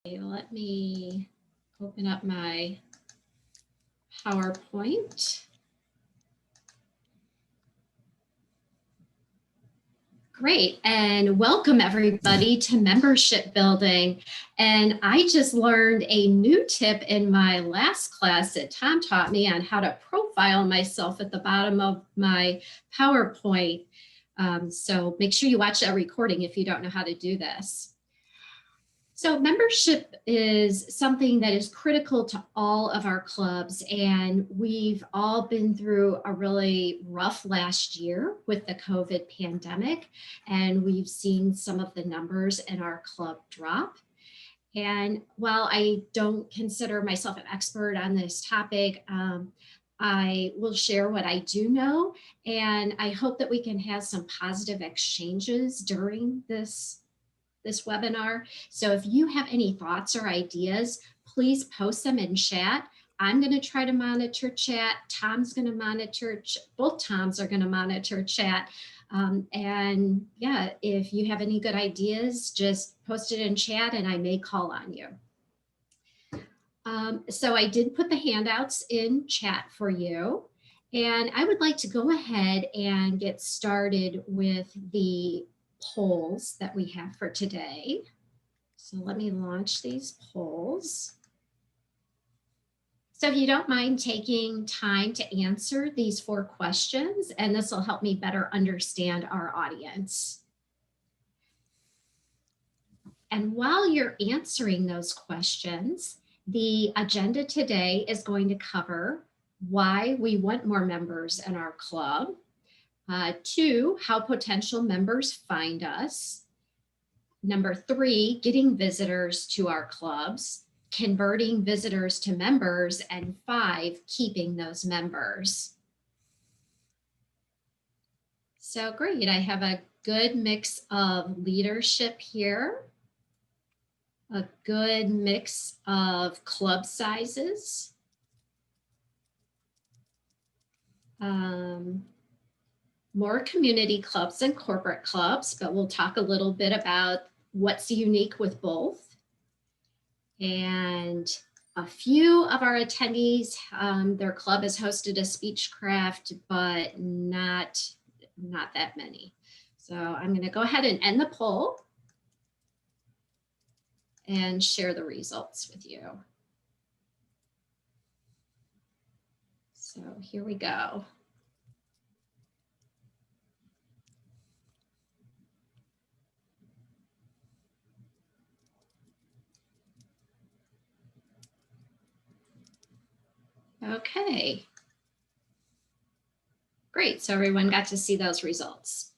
Let me open up my PowerPoint. Great, and welcome everybody to membership building. And I just learned a new tip in my last class that Tom taught me on how to profile myself at the bottom of my PowerPoint. So make sure you watch that recording if you don't know how to do this. So membership is something that is critical to all of our clubs, and we've all been through a really rough last year with the COVID pandemic, and we've seen some of the numbers in our club drop. And while I don't consider myself an expert on this topic, I will share what I do know, and I hope that we can have some positive exchanges during this webinar. So if you have any thoughts or ideas, please post them in chat. I'm going to try to monitor chat. Tom's going to monitor, both Toms are going to monitor chat. And yeah, if you have any good ideas, just post it in chat and I may call on you. So I did put the handouts in chat for you. And I would like to go ahead and get started with the polls that we have for today. So let me launch these polls. So if you don't mind taking time to answer these 4 questions, and this will help me better understand our audience. And while you're answering those questions, the agenda today is going to cover why we want more members in our club. 2, how potential members find us. Number 3, getting visitors to our clubs, converting visitors to members, and 5, keeping those members. So great, I have a good mix of leadership here, a good mix of club sizes. More community clubs and corporate clubs, but we'll talk a little bit about what's unique with both. And a few of our attendees, their club has hosted a Speechcraft, but not that many. So I'm going to go ahead and end the poll and share the results with you. So here we go. Okay. Great, so everyone got to see those results.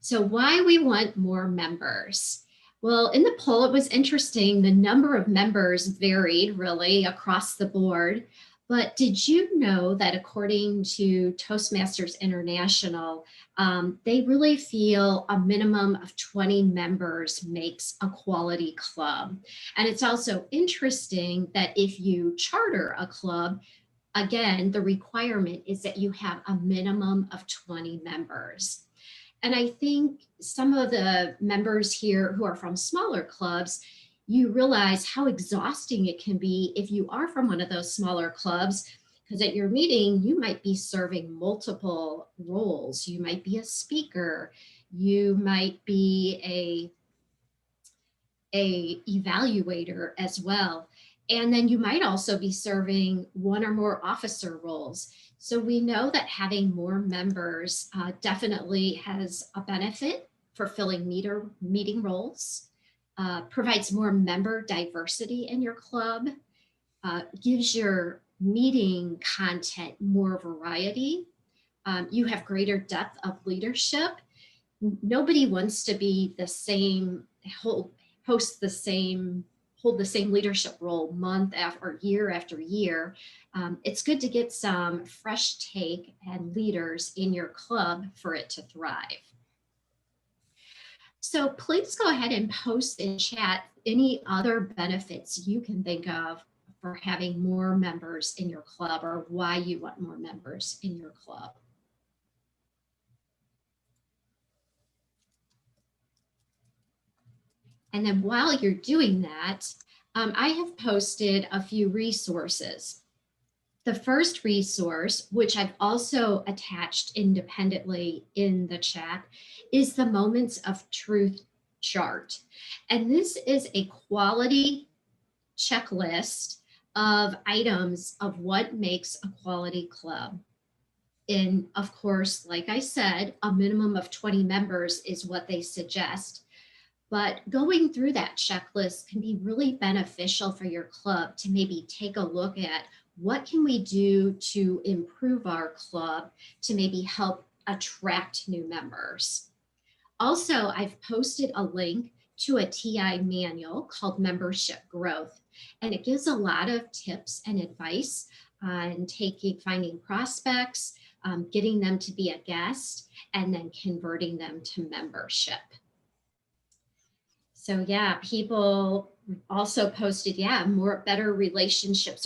So why we want more members? Well, in the poll, it was interesting. The number of members varied really across the board. But did you know that according to Toastmasters International, they really feel a minimum of 20 members makes a quality club. And it's also interesting that if you charter a club, again, the requirement is that you have a minimum of 20 members. And I think some of the members here who are from smaller clubs, you realize how exhausting it can be if you are from one of those smaller clubs, because at your meeting, you might be serving multiple roles. You might be a speaker, you might be a evaluator as well. And then you might also be serving one or more officer roles. So we know that having more members definitely has a benefit for filling meeting roles. Provides more member diversity in your club, gives your meeting content more variety. You have greater depth of leadership. Nobody wants to be the same, hold the same leadership role month after year after year. It's good to get some fresh take and leaders in your club for it to thrive. So please go ahead and post in chat any other benefits you can think of for having more members in your club, or why you want more members in your club. And then while you're doing that, I have posted a few resources. The first resource, which I've also attached independently in the chat, is the Moments of Truth chart. And this is a quality checklist of items of what makes a quality club. And of course, like I said, a minimum of 20 members is what they suggest. But going through that checklist can be really beneficial for your club to maybe take a look at what can we do to improve our club to maybe help attract new members. Also, I've posted a link to a TI manual called Membership Growth, and it gives a lot of tips and advice on finding prospects, getting them to be a guest, and then converting them to membership. So yeah, people also posted, better relationships,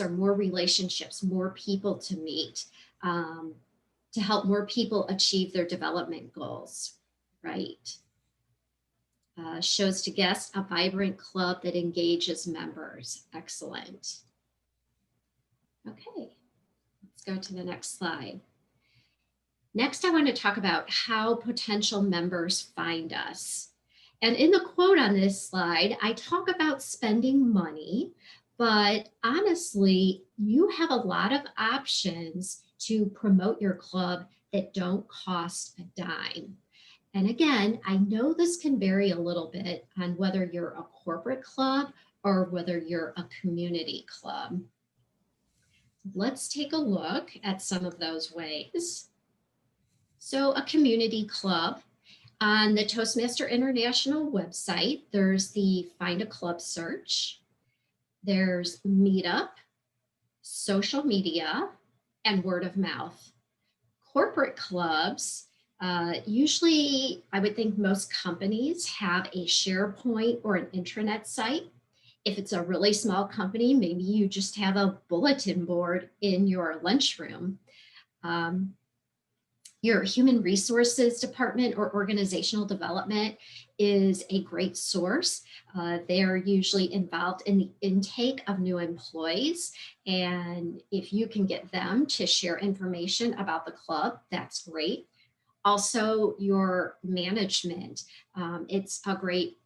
more people to meet, to help more people achieve their development goals, right? Shows to guests a vibrant club that engages members. Excellent. Okay, let's go to the next slide. Next, I want to talk about how potential members find us. And in the quote on this slide, I talk about spending money, but honestly, you have a lot of options to promote your club that don't cost a dime. And again, I know this can vary a little bit on whether you're a corporate club or whether you're a community club. Let's take a look at some of those ways. So a community club, on the Toastmaster International website, there's the Find a Club search, there's Meetup, social media, and word of mouth. Corporate clubs, usually I would think most companies have a SharePoint or an intranet site. If it's a really small company, maybe you just have a bulletin board in your lunchroom. Your human resources department or organizational development is a great source. They are usually involved in the intake of new employees. And if you can get them to share information about the club, that's great. Also, your management, it's a great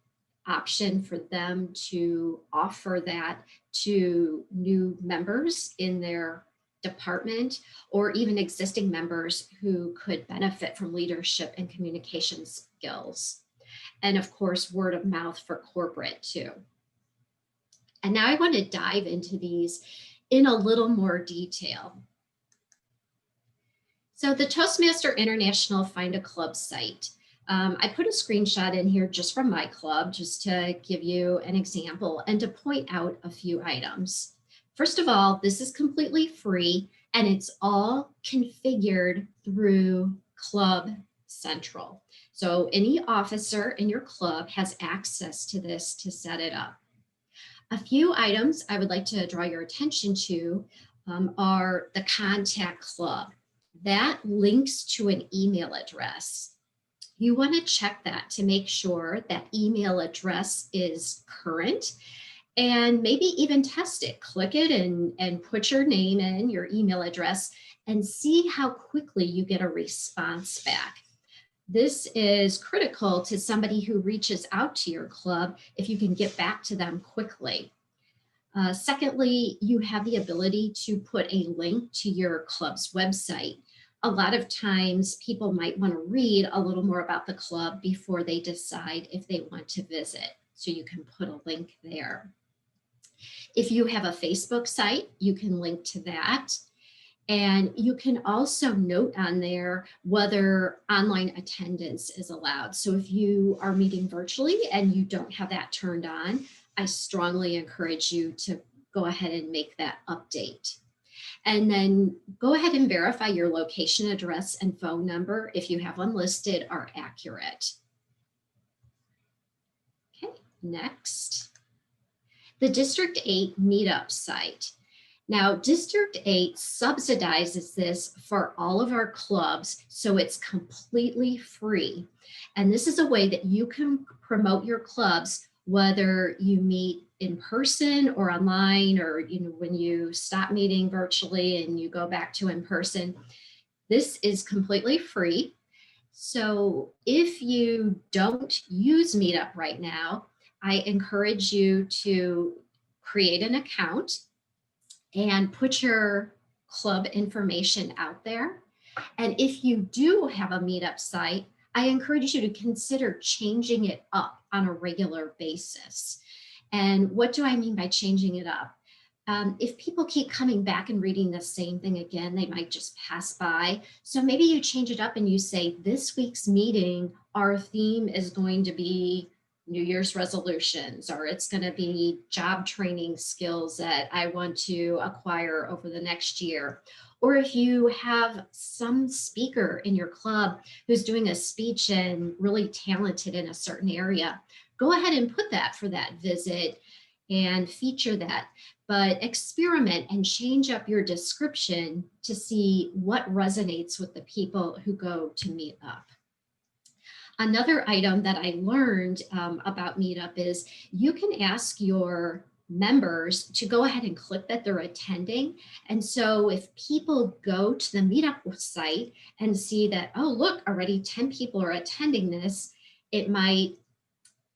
option for them to offer that to new members in their department or even existing members who could benefit from leadership and communication skills. And of course, word of mouth for corporate too. And now I want to dive into these in a little more detail. So the Toastmaster International Find a Club site. I put a screenshot in here just from my club, just to give you an example and to point out a few items. First of all, this is completely free and it's all configured through Club Central. So any officer in your club has access to this to set it up. A few items I would like to draw your attention to are the contact club. That links to an email address. You want to check that to make sure that email address is current and maybe even test it. Click it and put your name in, your email address, and see how quickly you get a response back. This is critical to somebody who reaches out to your club if you can get back to them quickly. Secondly, you have the ability to put a link to your club's website. A lot of times people might want to read a little more about the club before they decide if they want to visit. So you can put a link there. If you have a Facebook site, you can link to that. And you can also note on there whether online attendance is allowed. So if you are meeting virtually and you don't have that turned on, I strongly encourage you to go ahead and make that update. And then go ahead and verify your location, address, and phone number if you have one listed are accurate. Okay, next. The District 8 Meetup site. Now, District 8 subsidizes this for all of our clubs, so it's completely free. And this is a way that you can promote your clubs whether you meet in person or online, or when you stop meeting virtually and you go back to in person. This is completely free. So if you don't use Meetup right now, I encourage you to create an account and put your club information out there. And if you do have a Meetup site, I encourage you to consider changing it up on a regular basis. And what do I mean by changing it up? If people keep coming back and reading the same thing again, they might just pass by. So maybe you change it up and you say, this week's meeting, our theme is going to be New Year's resolutions, or it's going to be job training skills that I want to acquire over the next year. Or if you have some speaker in your club who's doing a speech and really talented in a certain area, go ahead and put that for that visit and feature that. But experiment and change up your description to see what resonates with the people who go to Meetup. Another item that I learned about Meetup is you can ask your members to go ahead and click that they're attending. And so if people go to the Meetup site and see that, oh, look, already 10 people are attending this, it might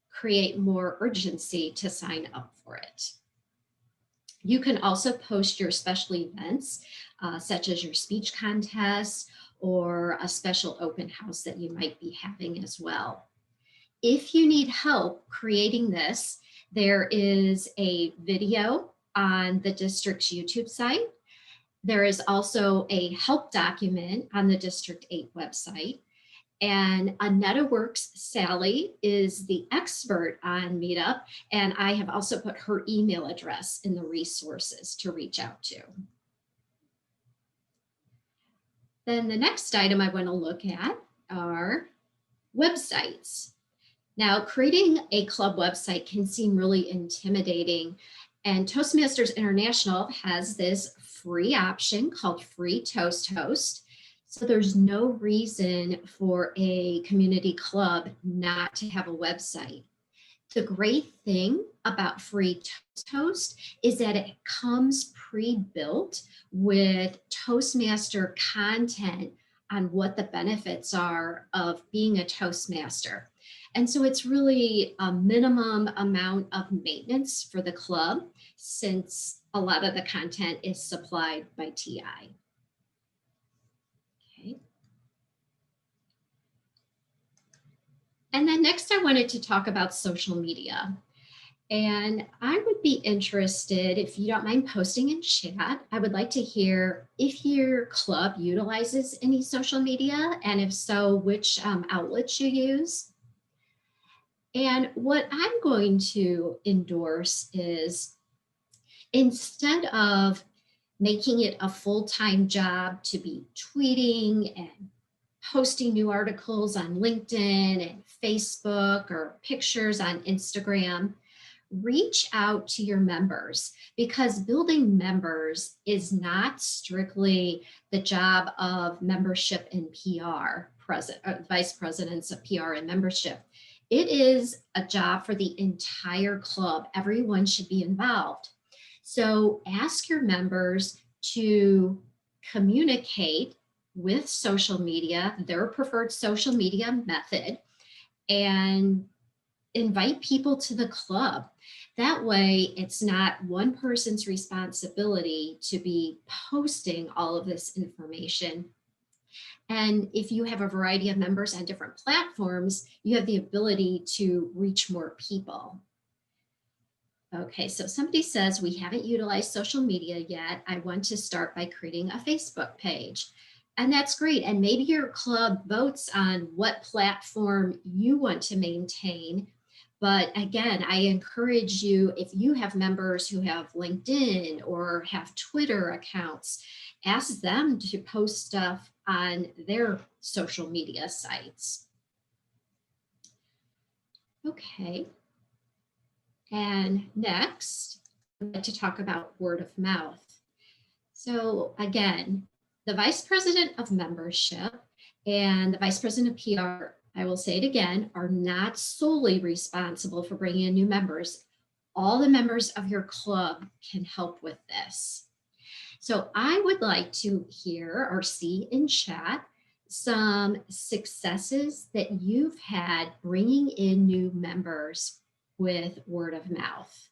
create more urgency to sign up for it. You can also post your special events, such as your speech contests or a special open house that you might be having as well. If you need help creating this, there is a video on the district's YouTube site. There is also a help document on the District 8 website. And AnetaWorks Sally is the expert on Meetup, and I have also put her email address in the resources to reach out to. Then the next item I want to look at are websites. Now, creating a club website can seem really intimidating, and Toastmasters International has this free option called Free ToastHost. So there's no reason for a community club not to have a website. The great thing about Free ToastHost is that it comes pre-built with Toastmaster content on what the benefits are of being a Toastmaster. And so it's really a minimum amount of maintenance for the club, since a lot of the content is supplied by TI. Okay. And then next I wanted to talk about social media. And I would be interested, if you don't mind posting in chat, I would like to hear if your club utilizes any social media, and if so, which outlets you use. And what I'm going to endorse is, instead of making it a full-time job to be tweeting and posting new articles on LinkedIn and Facebook or pictures on Instagram, reach out to your members, because building members is not strictly the job of membership and PR, vice presidents of PR and membership. It is a job for the entire club. Everyone should be involved. So ask your members to communicate with social media, their preferred social media method, and invite people to the club. That way, it's not one person's responsibility to be posting all of this information. And if you have a variety of members on different platforms, you have the ability to reach more people. Okay, so somebody says, we haven't utilized social media yet. I want to start by creating a Facebook page. And that's great. And maybe your club votes on what platform you want to maintain. But again, I encourage you, if you have members who have LinkedIn or have Twitter accounts, ask them to post stuff on their social media sites. Okay. And next, I'd like to talk about word of mouth. So again, the vice president of membership and the vice president of PR I will say it again, are not solely responsible for bringing in new members. All the members of your club can help with this. So I would like to hear or see in chat some successes that you've had bringing in new members with word of mouth.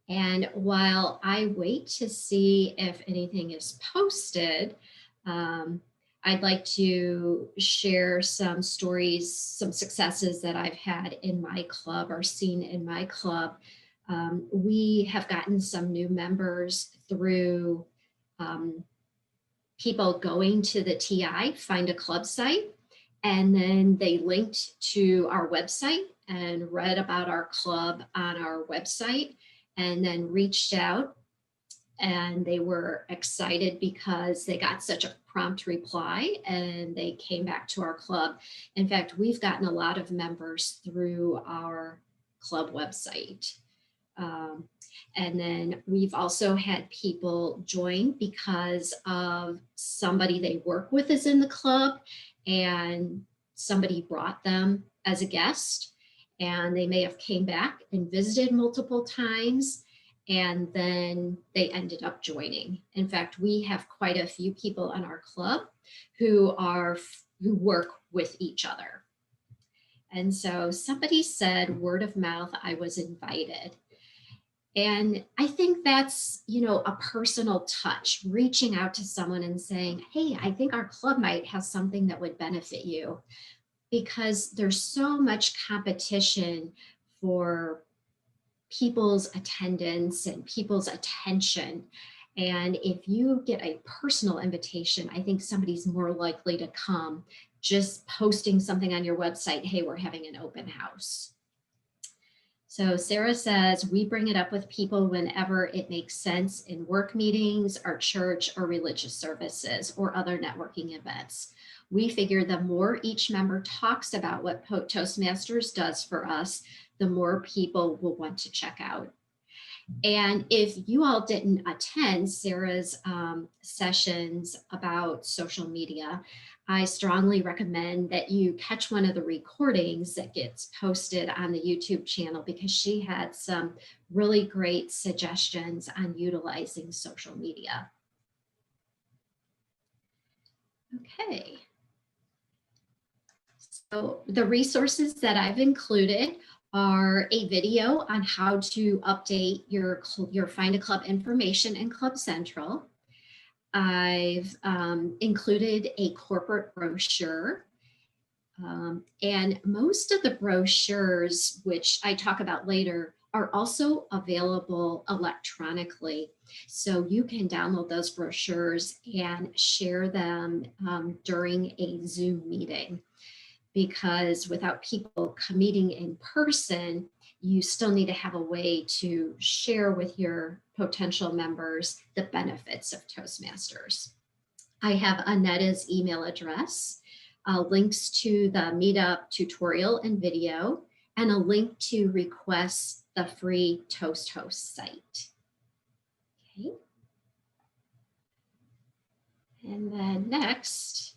And while I wait to see if anything is posted, I'd like to share some stories, some successes that I've had in my club or seen in my club. We have gotten some new members through people going to the TI, find a club site, and then they linked to our website and read about our club on our website, and then reached out, and they were excited because they got such a prompt reply and they came back to our club. In fact, we've gotten a lot of members through our club website. And then we've also had people join because of somebody they work with is in the club and somebody brought them as a guest, and they may have came back and visited multiple times, and then they ended up joining. In fact, we have quite a few people in our club who work with each other. And so somebody said word of mouth, I was invited. And I think that's, a personal touch, reaching out to someone and saying, hey, I think our club might have something that would benefit you, because there's so much competition for people's attendance and people's attention. And if you get a personal invitation, I think somebody's more likely to come. Just posting something on your website, hey, we're having an open house. So Sarah says, we bring it up with people whenever it makes sense in work meetings, our church or religious services or other networking events. We figure the more each member talks about what Toastmasters does for us, the more people will want to check out. And if you all didn't attend Sarah's sessions about social media, I strongly recommend that you catch one of the recordings that gets posted on the YouTube channel, because she had some really great suggestions on utilizing social media. Okay. So the resources that I've included are a video on how to update your Find a Club information in Club Central. I've included a corporate brochure. And most of the brochures, which I talk about later, are also available electronically. So you can download those brochures and share them during a Zoom meeting, because without people meeting in person, you still need to have a way to share with your potential members the benefits of Toastmasters. I have Annetta's email address, links to the meetup tutorial and video, and a link to request the free ToastHost site. Okay. And then next.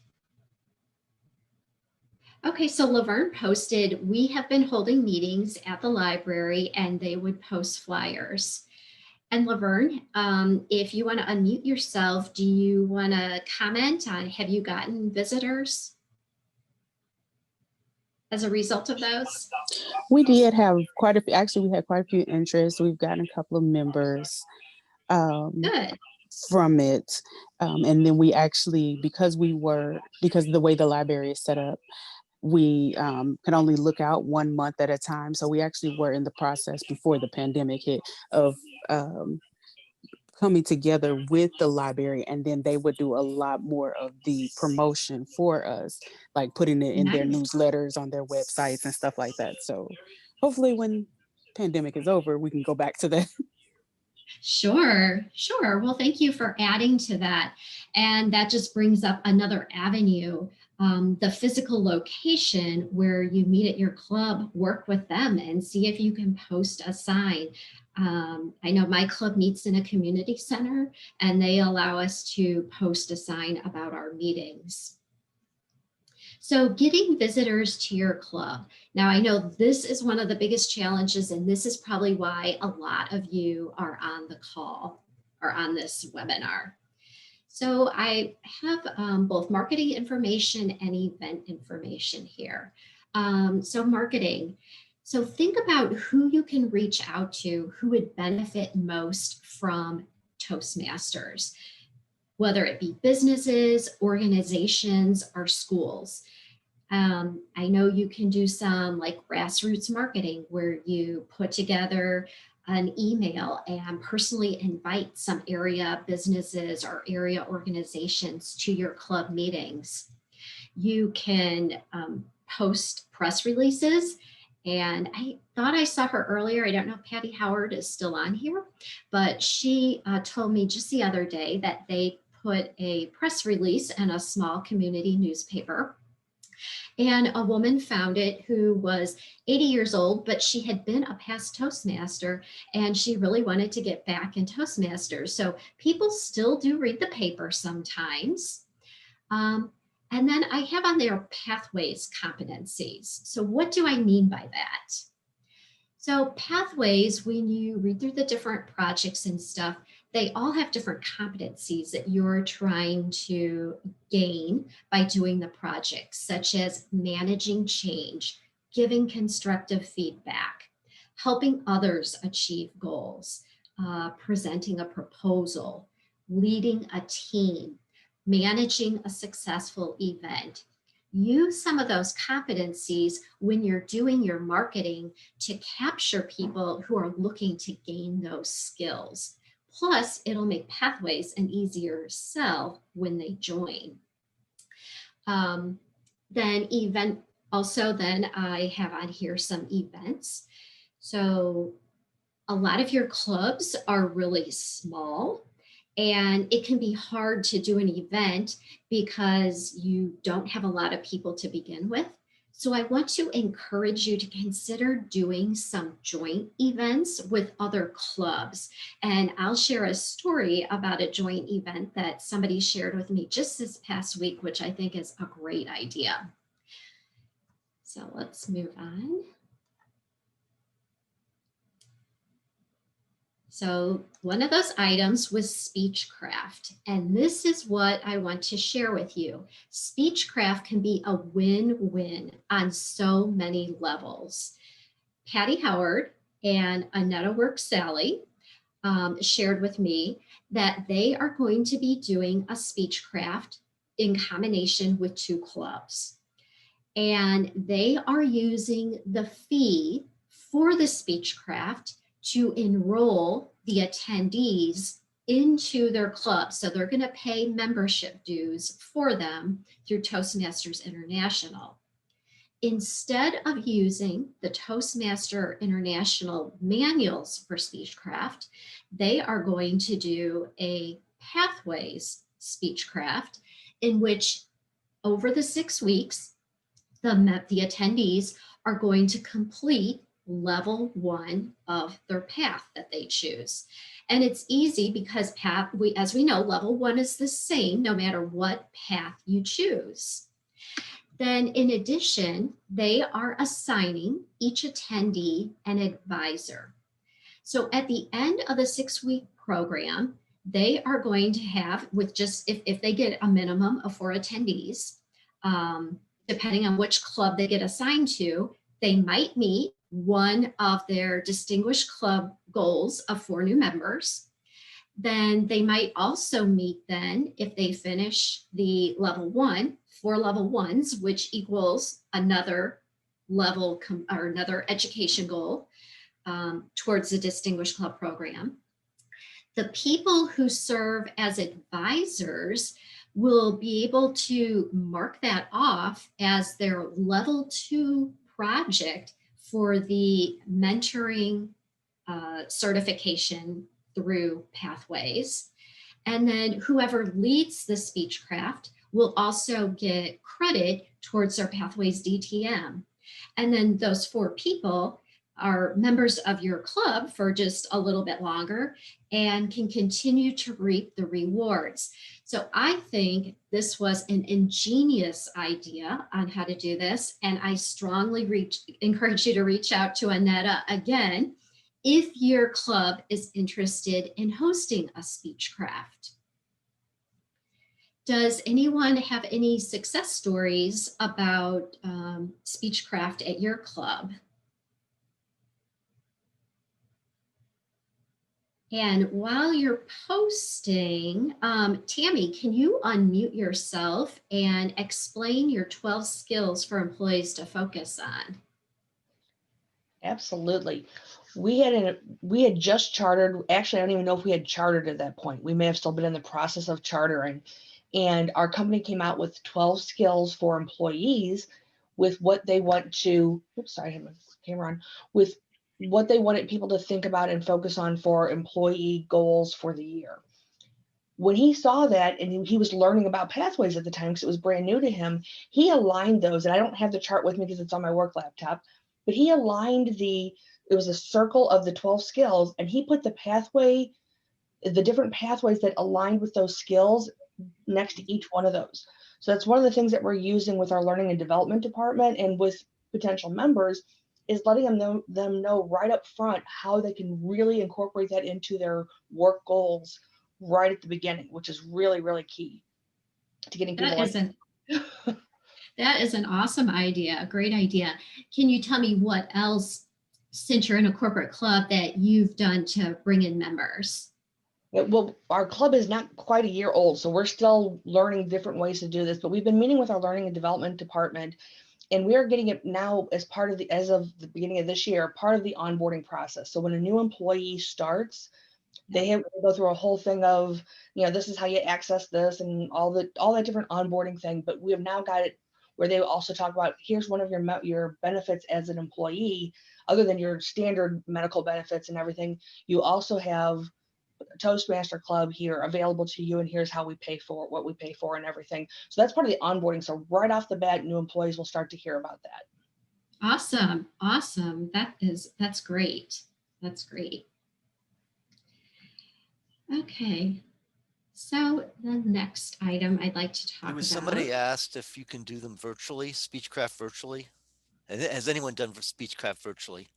Okay, so Laverne posted, we have been holding meetings at the library and they would post flyers. And Laverne, if you want to unmute yourself, do you want to comment on, have you gotten visitors as a result of those? We did have quite a few, actually we had quite a few interests. We've gotten a couple of members Good. from it. And then we actually, because of the way the library is set up, we can only look out 1 month at a time. So we actually were in the process before the pandemic hit of coming together with the library, and then they would do a lot more of the promotion for us, like putting it in their newsletters on their websites and stuff like that. So hopefully when pandemic is over, we can go back to that. Sure. Well, thank you for adding to that. And that just brings up another avenue, the physical location where you meet at your club. Work with them and see if you can post a sign. I know my club meets in a community center, and they allow us to post a sign about our meetings. So getting visitors to your club. Now, I know this is one of the biggest challenges, and this is probably why a lot of you are on the call or on this webinar. So I have both marketing information and event information here. So marketing. So think about who you can reach out to, who would benefit most from Toastmasters, whether it be businesses, organizations, or schools. I know you can do some like grassroots marketing where you put together an email and personally invite some area businesses or area organizations to your club meetings. You can post press releases. And I thought I saw her earlier. I don't know if Patty Howard is still on here, but she told me just the other day that they put a press release in a small community newspaper. And a woman found it who was 80 years old, but she had been a past Toastmaster and she really wanted to get back in Toastmasters. So people still do read the paper sometimes. And then I have on there pathways competencies. So what do I mean by that? So pathways, when you read through the different projects and stuff, they all have different competencies that you're trying to gain by doing the projects, such as managing change, giving constructive feedback, helping others achieve goals, presenting a proposal, leading a team, managing a successful event. Use some of those competencies when you're doing your marketing to capture people who are looking to gain those skills. Plus, it'll make Pathways an easier sell when they join. Then event, also then I have on here some events. So a lot of your clubs are really small and it can be hard to do an event because you don't have a lot of people to begin with. So I want to encourage you to consider doing some joint events with other clubs. And I'll share a story about a joint event that somebody shared with me just this past week, which I think is a great idea. So let's move on. So one of those items was Speechcraft, and this is what I want to share with you. Speechcraft can be a win-win on so many levels. Patty Howard and Annetta Work Sally shared with me that they are going to be doing a Speechcraft in combination with 2 clubs. And they are using the fee for the Speechcraft to enroll the attendees into their club. So they're going to pay membership dues for them through Toastmasters International. Instead of using the Toastmaster International manuals for Speechcraft, they are going to do a Pathways Speechcraft in which over the 6 weeks, the attendees are going to complete level 1 of their path that they choose. And it's easy because as we know, level 1 is the same no matter what path you choose. Then in addition, they are assigning each attendee an advisor. So at the end of the 6-week program, they are going to have, with just if they get a minimum of 4 attendees, depending on which club they get assigned to, they might meet one of their distinguished club goals of 4 new members. Then they might also meet then, if they finish the level 1, 4 level 1s, which equals another level or another education goal towards the distinguished club program. The people who serve as advisors will be able to mark that off as their level 2 project for the mentoring certification through Pathways. And then whoever leads the Speechcraft will also get credit towards their Pathways DTM. And then those 4 people, are members of your club for just a little bit longer and can continue to reap the rewards. So I think this was an ingenious idea on how to do this. And I strongly encourage you to reach out to Annetta again if your club is interested in hosting a Speechcraft. Does anyone have any success stories about Speechcraft at your club? And while you're posting, Tammy, can you unmute yourself and explain your 12 skills for employees to focus on? Absolutely. We had just chartered. Actually, I don't even know if we had chartered at that point. We may have still been in the process of chartering. And our company came out with 12 skills for employees with what they want to, oops, sorry, I had my camera on, with what they wanted people to think about and focus on for employee goals for the year. When he saw that, and he was learning about pathways at the time because it was brand new to him, he aligned those. And I don't have the chart with me because it's on my work laptop, but he aligned it was a circle of the 12 skills, and he put the different pathways that aligned with those skills next to each one of those. So that's one of the things that we're using with our learning and development department and with potential members, is letting them know right up front how they can really incorporate that into their work goals right at the beginning, which is really, really key to getting people. That is an awesome idea, a great idea. Can you tell me what else, since you're in a corporate club, that you've done to bring in members? Well, our club is not quite a year old, so we're still learning different ways to do this, but we've been meeting with our learning and development department, and we are getting it now as of the beginning of this year, part of the onboarding process. So when a new employee starts, they have to go through a whole thing of, this is how you access this and all that different onboarding thing. But we have now got it where they also talk about, here's one of your benefits as an employee, other than your standard medical benefits and everything. You also have a Toastmaster club here available to you, and here's how we pay for what we pay for and everything. So that's part of the onboarding. So right off the bat, new employees will start to hear about that. Awesome. That's great. That's great. Okay. So the next item I'd like to talk about. Somebody asked if you can do them virtually, Speechcraft virtually. Has anyone done for Speechcraft virtually?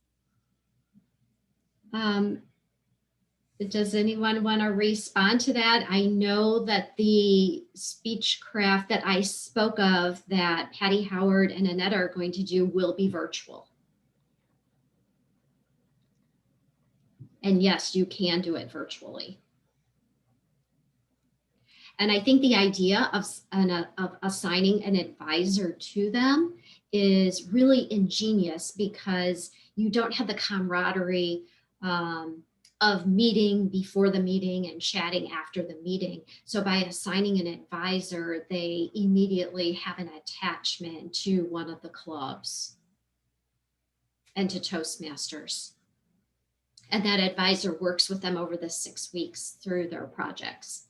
Does anyone want to respond to that? I know that the Speechcraft that I spoke of that Patty Howard and Annette are going to do will be virtual. And yes, you can do it virtually. And I think the idea of assigning an advisor to them is really ingenious, because you don't have the camaraderie of meeting before the meeting and chatting after the meeting. So by assigning an advisor, they immediately have an attachment to one of the clubs and to Toastmasters. And that advisor works with them over the 6 weeks through their projects.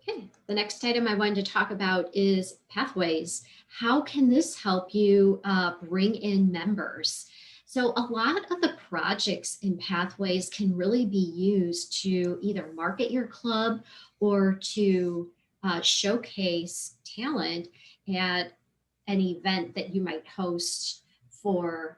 Okay, the next item I wanted to talk about is pathways. How can this help you bring in members? So a lot of the projects in pathways can really be used to either market your club or to showcase talent at an event that you might host for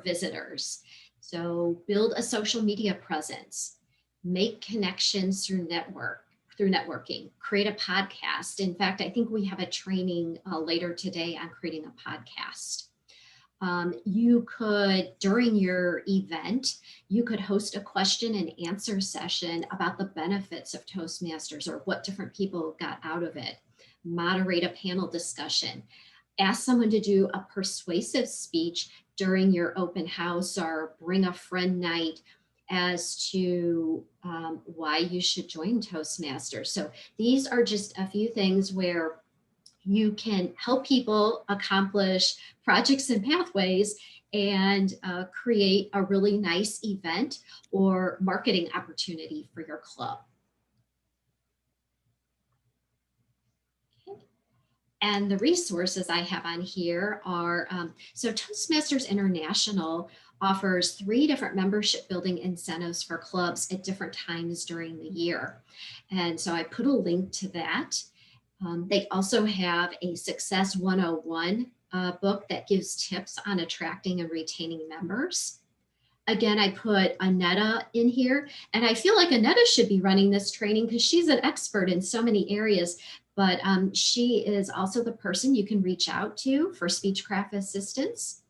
visitors. So build a social media presence, make connections through networking, create a podcast. In fact, I think we have a training later today on creating a podcast. You could, during your event, you could host a question and answer session about the benefits of Toastmasters or what different people got out of it. Moderate a panel discussion. Ask someone to do a persuasive speech during your open house, or bring a friend night as to why you should join Toastmasters. So these are just a few things where you can help people accomplish projects and pathways and create a really nice event or marketing opportunity for your club. Okay. And the resources I have on here are, so Toastmasters International offers 3 different membership building incentives for clubs at different times during the year. And so I put a link to that. They also have a Success 101 book that gives tips on attracting and retaining members. Again, I put Anetta in here, and I feel like Anetta should be running this training because she's an expert in so many areas, but she is also the person you can reach out to for Speechcraft assistance.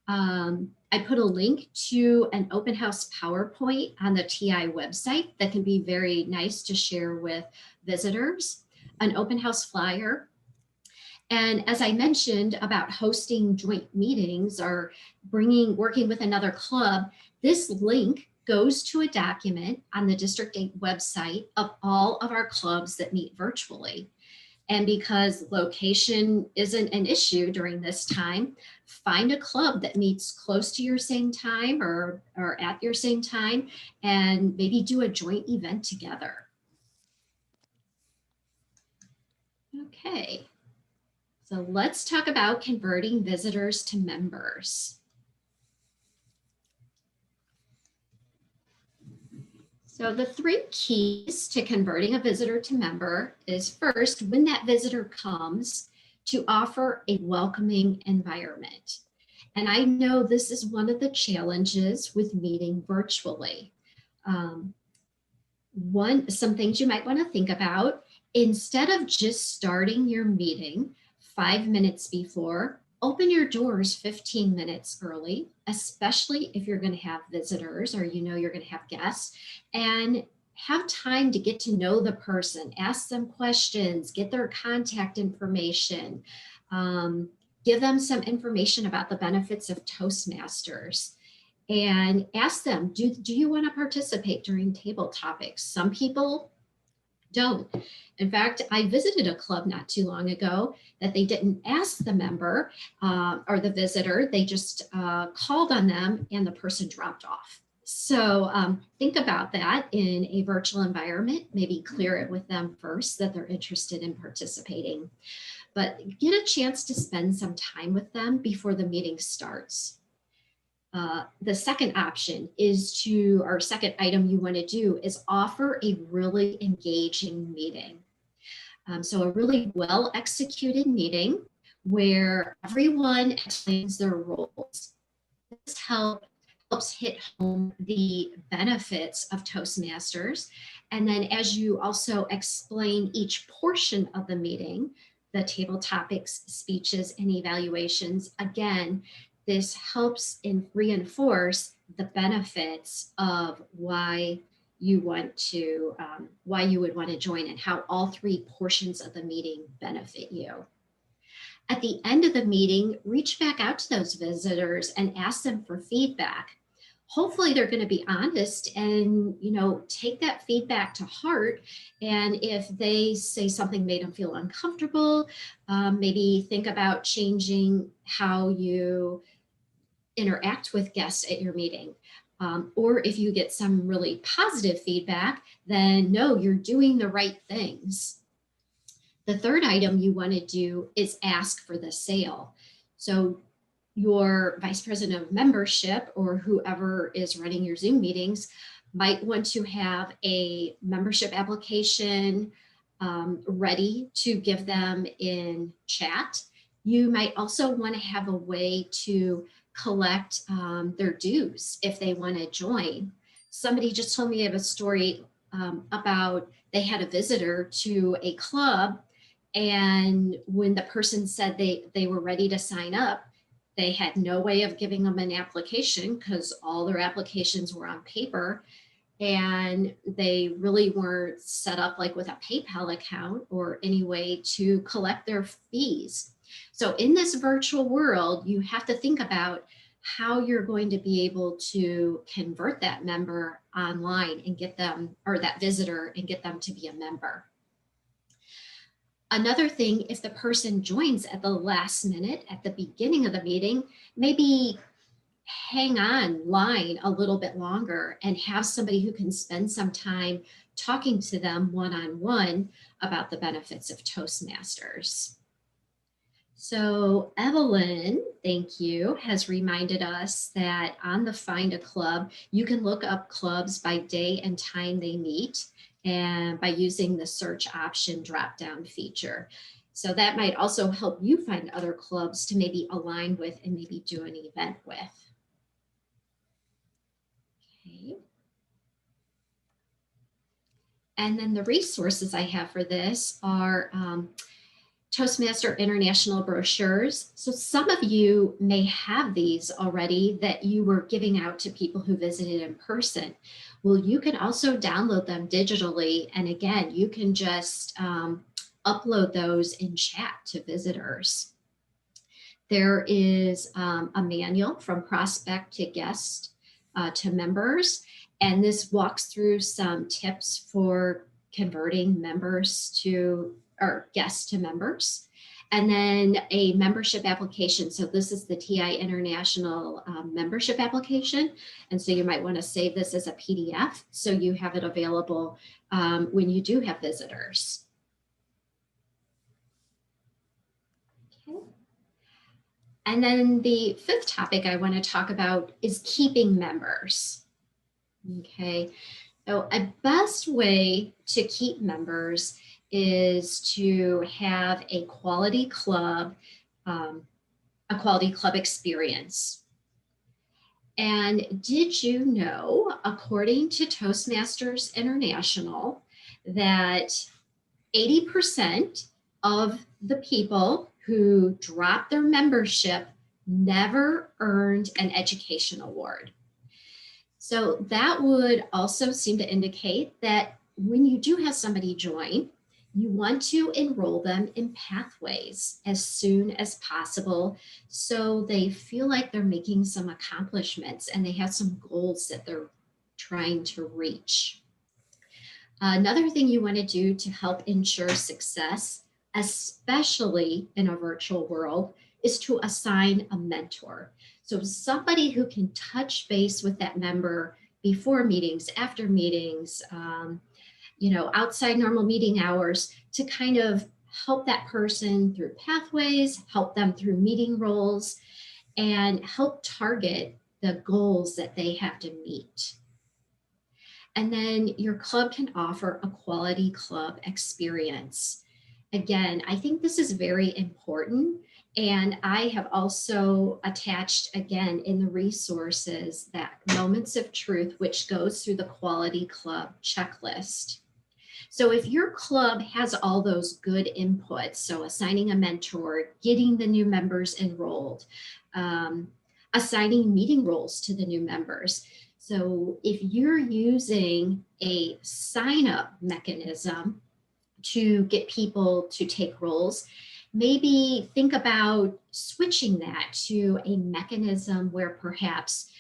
I put a link to an open house PowerPoint on the TI website that can be very nice to share with visitors, an open house flyer. And as I mentioned about hosting joint meetings or working with another club, this link goes to a document on the District 8 website of all of our clubs that meet virtually. And because location isn't an issue during this time, find a club that meets close to your same time or at your same time, and maybe do a joint event together. Okay, so let's talk about converting visitors to members. So the 3 keys to converting a visitor to member is, first, when that visitor comes, to offer a welcoming environment. And I know this is one of the challenges with meeting virtually. Some things you might want to think about: instead of just starting your meeting 5 minutes before, open your doors 15 minutes early, especially if you're going to have visitors or you're going to have guests, and have time to get to know the person, ask them questions, get their contact information, give them some information about the benefits of Toastmasters, and ask them, do you want to participate during table topics? Some people don't. In fact, I visited a club not too long ago that they didn't ask the member or the visitor, they just called on them and the person dropped off. So think about that in a virtual environment. Maybe clear it with them first that they're interested in participating, but get a chance to spend some time with them before the meeting starts. The second option is or second item you want to do is offer a really engaging meeting. So a really well executed meeting where everyone explains their roles. This helps hit home the benefits of Toastmasters. And then as you also explain each portion of the meeting, the table topics, speeches, and evaluations, again, this helps reinforce the benefits of why you would want to join and how all 3 portions of the meeting benefit you. At the end of the meeting, reach back out to those visitors and ask them for feedback. Hopefully they're going to be honest and take that feedback to heart. And if they say something made them feel uncomfortable, maybe think about changing how you interact with guests at your meeting. Or if you get some really positive feedback, then no, you're doing the right things. The third item you want to do is ask for the sale. So your vice president of membership or whoever is running your Zoom meetings might want to have a membership application ready to give them in chat. You might also want to have a way to collect their dues if they want to join. Somebody just told me of a story about they had a visitor to a club, and when the person said they were ready to sign up, they had no way of giving them an application because all their applications were on paper, and they really weren't set up like with a PayPal account or any way to collect their fees. So in this virtual world, you have to think about how you're going to be able to convert that member online and get them, or that visitor, and get them to be a member. Another thing, if the person joins at the last minute at the beginning of the meeting, maybe hang on line a little bit longer and have somebody who can spend some time talking to them one-on-one about the benefits of Toastmasters. So Evelyn, thank you, has reminded us that on the Find a Club, you can look up clubs by day and time they meet and by using the search option drop-down feature. So that might also help you find other clubs to maybe align with and maybe do an event with. Okay. And then the resources I have for this are Toastmaster International brochures. So some of you may have these already that you were giving out to people who visited in person. Well, you can also download them digitally. And again, you can just upload those in chat to visitors. There is a manual from prospect to guest to members. And this walks through some tips for converting members to, or guests to members. And then a membership application. So this is the TI International membership application. And so you might want to save this as a PDF so you have it available when you do have visitors. Okay. And then the fifth topic I want to talk about is keeping members. Okay, so a best way to keep members is to have a quality club experience. And did you know, according to Toastmasters International, that 80% of the people who dropped their membership never earned an education award? So that would also seem to indicate that when you do have somebody join, you want to enroll them in pathways as soon as possible so they feel like they're making some accomplishments and they have some goals that they're trying to reach. Another thing you want to do to help ensure success, especially in a virtual world, is to assign a mentor. So somebody who can touch base with that member before meetings, after meetings, outside normal meeting hours to kind of help that person through pathways, help them through meeting roles, and help target the goals that they have to meet. And then your club can offer a quality club experience. Again, I think this is very important. And I have also attached, again, in the resources, that moments of truth, which goes through the quality club checklist. So if your club has all those good inputs, so assigning a mentor, getting the new members enrolled, assigning meeting roles to the new members. So if you're using a sign-up mechanism to get people to take roles, maybe think about switching that to a mechanism where perhaps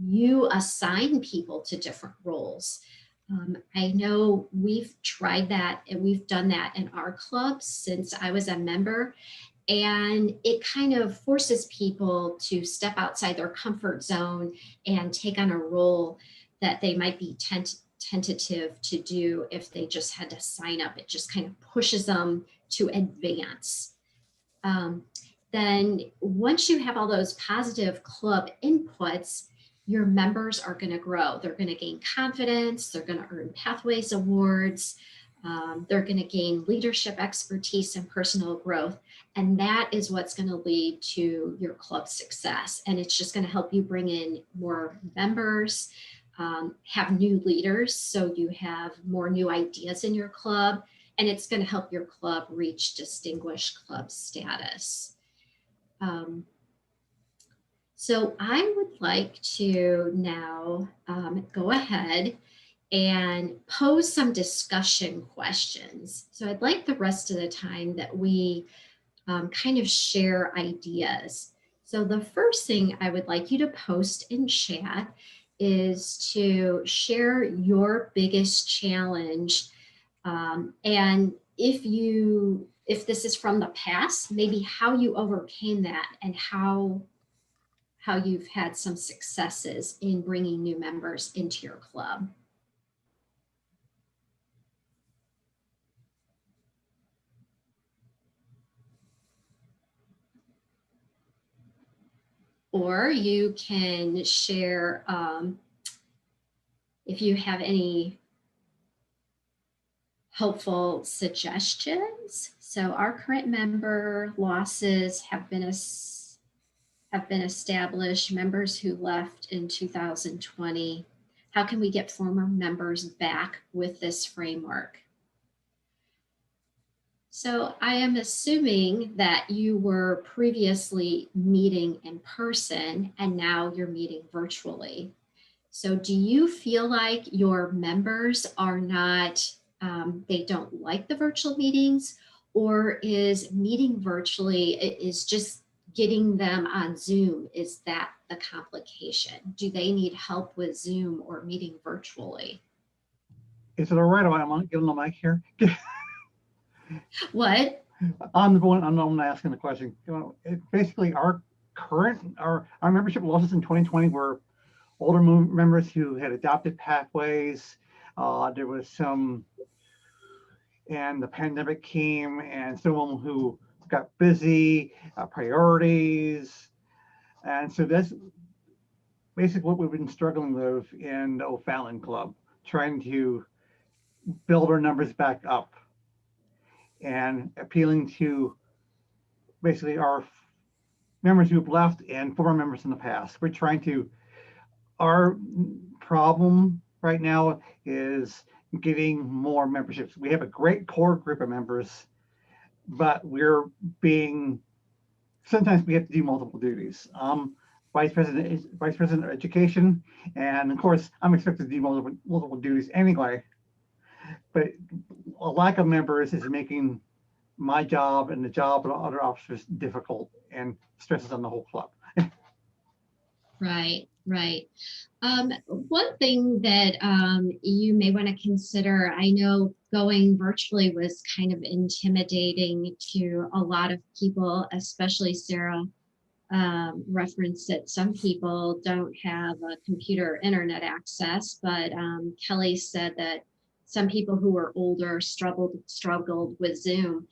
you assign people to different roles. I know we've tried that and we've done that in our club since I was a member, and it kind of forces people to step outside their comfort zone and take on a role that they might be tentative to do if they just had to sign up. It just kind of pushes them to advance. Then once you have all those positive club inputs, your members are going to grow. They're going to gain confidence. They're going to earn Pathways awards. They're going to gain leadership expertise and personal growth. And that is what's going to lead to your club success. And it's just going to help you bring in more members, have new leaders, so you have more new ideas in your club. And it's going to help your club reach distinguished club status. So I would like to now go ahead and pose some discussion questions. So I'd like the rest of the time that we kind of share ideas. So the first thing I would like you to post in chat is to share your biggest challenge. And if this is from the past, maybe how you overcame that and how you've had some successes in bringing new members into your club. or you can share if you have any helpful suggestions. So our current member losses have been established, members who left in 2020. How can we get former members back with this framework? So I am assuming that you were previously meeting in person and now you're meeting virtually. So do you feel like your members are not, they don't like the virtual meetings, or is meeting virtually is just getting them on Zoom? Is that the complication? Do they need help with Zoom or meeting virtually? Is it all right if I'm giving the mic here? What? I'm the one. I'm asking the question. Basically, our membership losses in 2020 were older members who had adopted pathways. There was some, and the pandemic came, and some of them who got busy, priorities, and so that's basically what we've been struggling with in the O'Fallon Club, trying to build our numbers back up and appealing to basically our members who've left and former members in the past. We're trying to, our problem right now is getting more memberships. We have a great core group of members, but sometimes we have to do multiple duties. Vice President of Education, and of course, I'm expected to do multiple duties anyway. But a lack of members is making my job and the job of other officers difficult and stresses on the whole club. Right. One thing that you may want to consider, I know going virtually was kind of intimidating to a lot of people, especially Sarah referenced that some people don't have a computer or internet access, but Kelly said that some people who were older struggled with Zoom.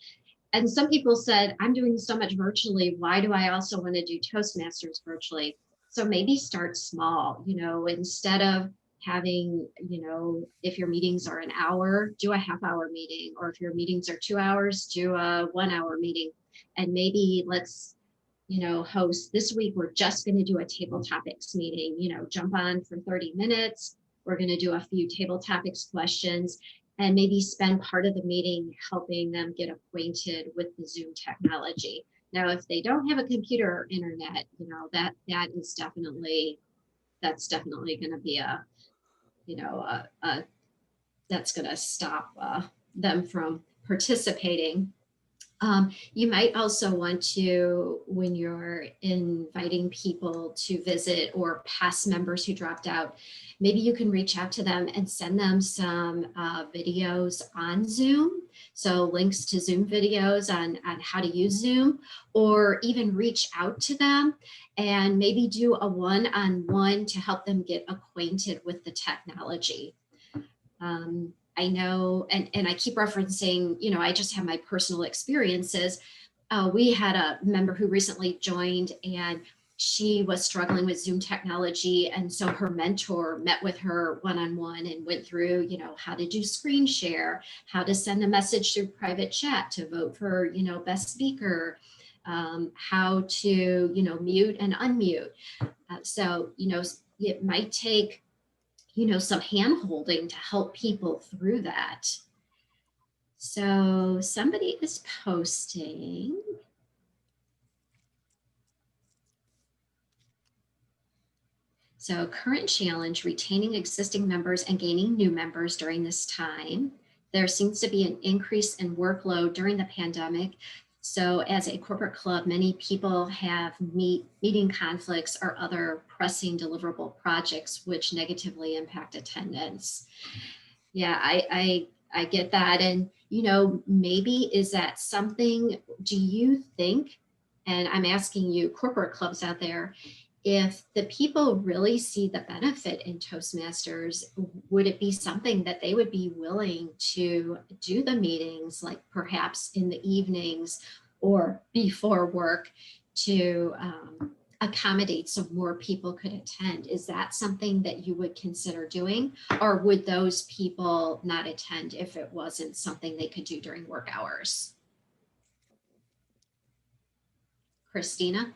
And some people said, I'm doing so much virtually, why do I also want to do Toastmasters virtually? So maybe start small, instead of having, if your meetings are an hour, do a half-hour meeting, or if your meetings are 2 hours, do a 1 hour meeting. And maybe let's, host this week, we're just going to do a table topics meeting, jump on for 30 minutes. We're going to do a few table topics questions and maybe spend part of the meeting helping them get acquainted with the Zoom technology. Now, if they don't have a computer or internet, that's definitely going to be that's going to stop them from participating. You might also want to, when you're inviting people to visit or past members who dropped out, maybe you can reach out to them and send them some videos on Zoom. So links to Zoom videos on how to use Zoom, or even reach out to them and maybe do a one-on-one to help them get acquainted with the technology. I know, and I keep referencing, I just have my personal experiences. We had a member who recently joined and she was struggling with Zoom technology. And so her mentor met with her one-on-one and went through, how to do screen share, how to send a message through private chat to vote for, best speaker, how to, mute and unmute. So, it might take some hand holding to help people through that. So somebody is posting. So current challenge, retaining existing members and gaining new members during this time. There seems to be an increase in workload during the pandemic. So as a corporate club, many people have meeting conflicts or other pressing deliverable projects, which negatively impact attendance. Yeah, I get that. And, maybe is that something, do you think, and I'm asking you corporate clubs out there, if the people really see the benefit in Toastmasters, would it be something that they would be willing to do the meetings, like perhaps in the evenings or before work, to accommodate so more people could attend. Is that something that you would consider doing? Or would those people not attend if it wasn't something they could do during work hours? Christina?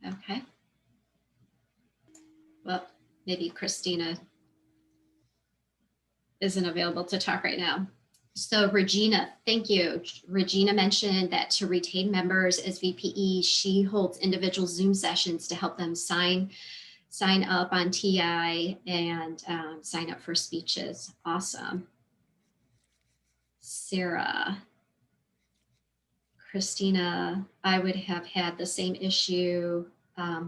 Okay. Well, maybe Christina isn't available to talk right now. So Regina, thank you. Regina mentioned that to retain members as VPE, she holds individual Zoom sessions to help them sign up on TI and sign up for speeches. Awesome. Sarah, Christina, I would have had the same issue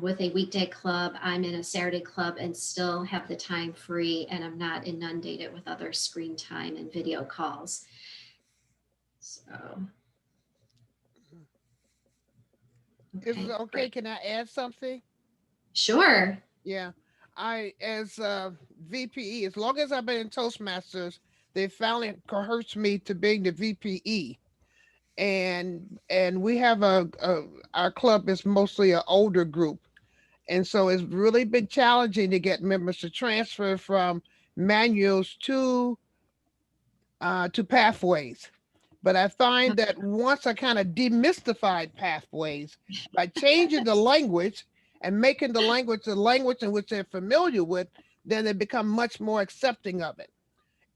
with a weekday club. I'm in a Saturday club and still have the time free, and I'm not inundated with other screen time and video calls. So. Is it okay? Great. Can I add something? Sure. Yeah. As VPE, as long as I've been in Toastmasters, they finally coerced me to being the VPE. And we have our club is mostly an older group. And so it's really been challenging to get members to transfer from manuals to pathways. But I find that once I kind of demystified pathways by changing the language and making the language in which they're familiar with, then they become much more accepting of it.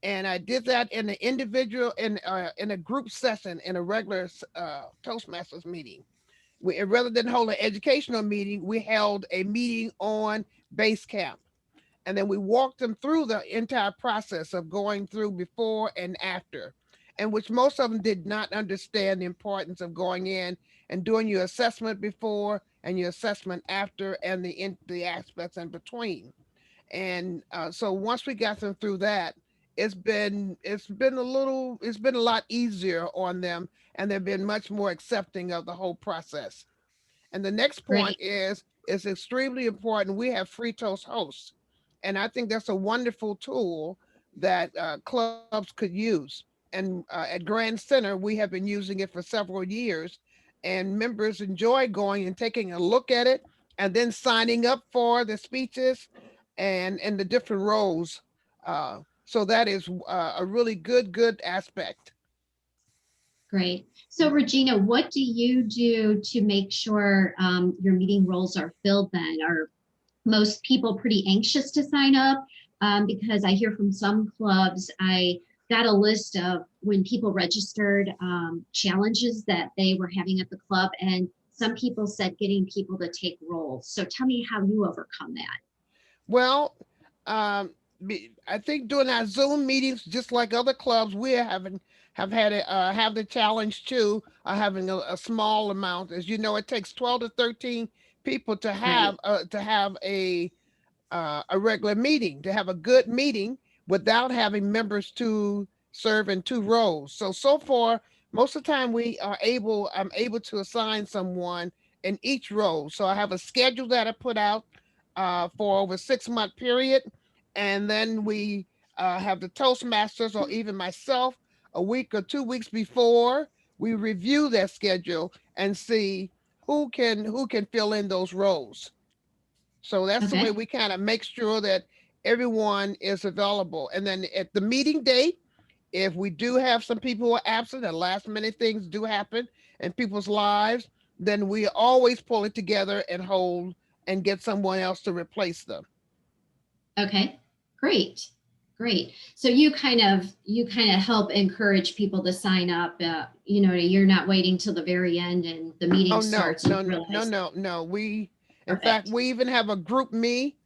And I did that in an individual, in a group session, in a regular Toastmasters meeting. Rather than hold an educational meeting, we held a meeting on Basecamp. And then we walked them through the entire process of going through before and after, and which most of them did not understand the importance of going in and doing your assessment before and your assessment after, and the aspects in between. And so once we got them through that, it's been a lot easier on them, and they've been much more accepting of the whole process. And the next point Great. is it's extremely important. We have free ToastHost, and I think that's a wonderful tool that clubs could use. And at Grand Center, we have been using it for several years, and members enjoy going and taking a look at it, and then signing up for the speeches and the different roles. So that is a really good aspect. Great. So Regina, what do you do to make sure your meeting roles are filled then? Are most people pretty anxious to sign up? Because I hear from some clubs, I got a list of when people registered challenges that they were having at the club, and some people said getting people to take roles. So tell me how you overcome that. Well, I think during our Zoom meetings, just like other clubs, we have had it have the challenge too, having a small amount. As you know, it takes 12 to 13 people to have a regular meeting, to have a good meeting without having members to serve in two roles. So far, most of the time I'm able to assign someone in each role. So I have a schedule that I put out for over 6 month period. And then we have the Toastmasters, or even myself, a week or 2 weeks before, we review that schedule and see who can fill in those roles. So that's the way Okay. we kind of make sure that everyone is available. And then at the meeting date, if we do have some people who are absent and last minute things do happen in people's lives, then we always pull it together and hold and get someone else to replace them. Okay. Great. Great. So you kind of help encourage people to sign up. You're not waiting till the very end and the meeting Oh, no, starts. no, And no, no, realize, no, no. In fact, perfect. we even have a group me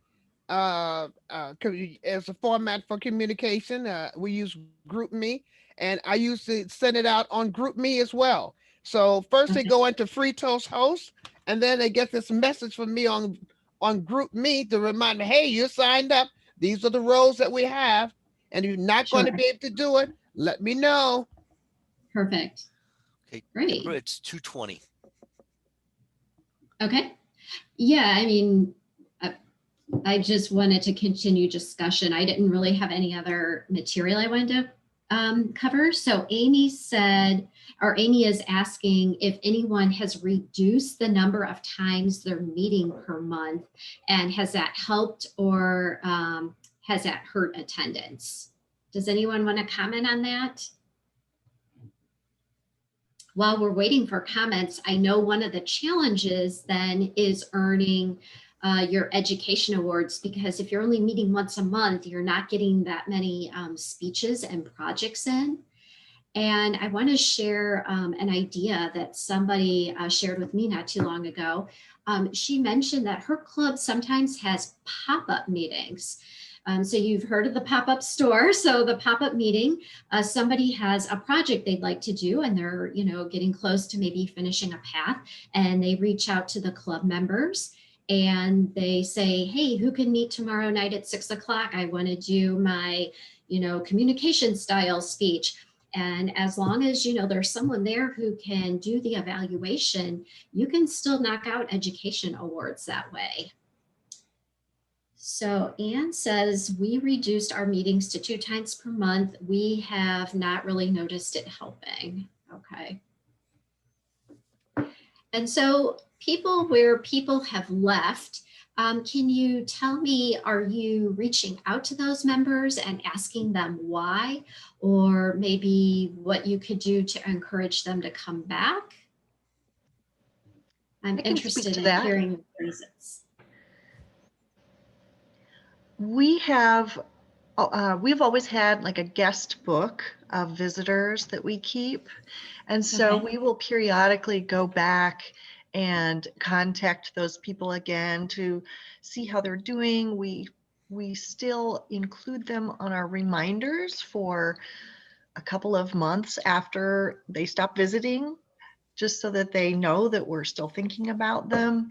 as a format for communication. We use group me, and I used to send it out on group me as well. So first they Okay. go into free ToastHost, and then they get this message from me on group me to remind me, hey, you're signed up. These are the roles that we have, and you're not going to Sure. be able to do it. Let me know. Perfect. Okay, Great. Deborah, it's 2:20. Okay. Yeah, I mean, I just wanted to continue discussion. I didn't really have any other material I wanted to cover. So Amy said, or Amy is asking if anyone has reduced the number of times they're meeting per month, and has that helped or has that hurt attendance? Does anyone want to comment on that? While we're waiting for comments, I know one of the challenges then is earning your education awards, because if you're only meeting once a month, you're not getting that many speeches and projects in. And I want to share an idea that somebody shared with me not too long ago. She mentioned that her club sometimes has pop-up meetings. So you've heard of the pop-up store. So the pop-up meeting, somebody has a project they'd like to do, and they're, getting close to maybe finishing a path, and they reach out to the club members and they say, hey, who can meet tomorrow night at 6 o'clock? I want to do my, communication style speech. And as long as, there's someone there who can do the evaluation, you can still knock out education awards that way. So Anne says, we reduced our meetings to 2 times per month. We have not really noticed it helping. Okay. And so where people have left, can you tell me, are you reaching out to those members and asking them why, or maybe what you could do to encourage them to come back? I'm interested in hearing the reasons. We've always had like a guest book of visitors that we keep. And so we will periodically go back and contact those people again to see how they're doing. We still include them on our reminders for a couple of months after they stop visiting, just so that they know that we're still thinking about them.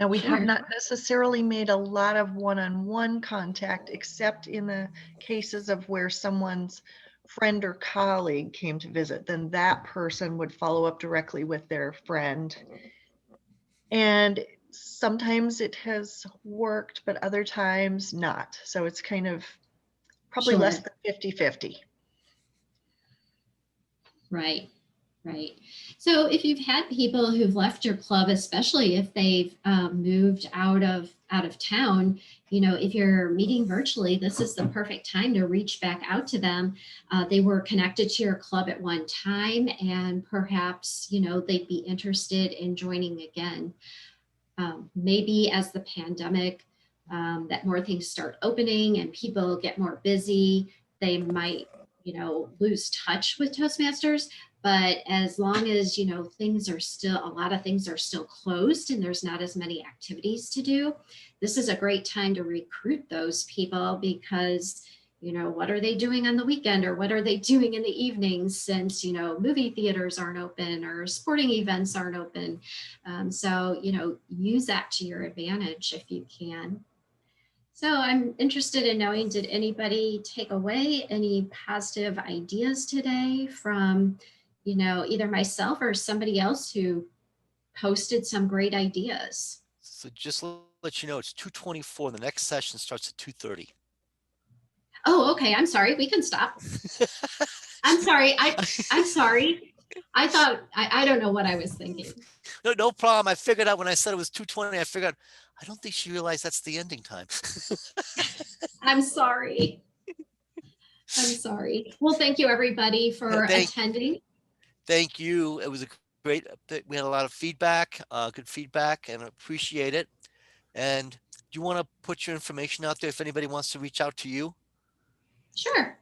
And we have not necessarily made a lot of one-on-one contact, except in the cases of where someone's friend or colleague came to visit, then that person would follow up directly with their friend. And sometimes it has worked, but other times not. So it's kind of probably less than 50-50. Right. Right. So if you've had people who've left your club, especially if they've moved out of town, if you're meeting virtually, this is the perfect time to reach back out to them. They were connected to your club at one time, and perhaps, they'd be interested in joining again. Maybe as the pandemic, that more things start opening and people get more busy, they might, lose touch with Toastmasters. But as long as, a lot of things are still closed and there's not as many activities to do, this is a great time to recruit those people, because, what are they doing on the weekend, or what are they doing in the evenings, since, movie theaters aren't open or sporting events aren't open. So, use that to your advantage if you can. So I'm interested in knowing, did anybody take away any positive ideas today from, either myself or somebody else who posted some great ideas? So just let you know, it's 2:24. The next session starts at 2:30. Oh, okay. I'm sorry. We can stop. I'm sorry. I'm sorry. I thought, I don't know what I was thinking. No problem. I figured out when I said it was 2:20, I figured, I don't think she realized that's the ending time. I'm sorry. I'm sorry. Well, thank you everybody for attending. Thank you. It was a great, we had a lot of feedback, good feedback, and I appreciate it. And do you want to put your information out there if anybody wants to reach out to you? Sure.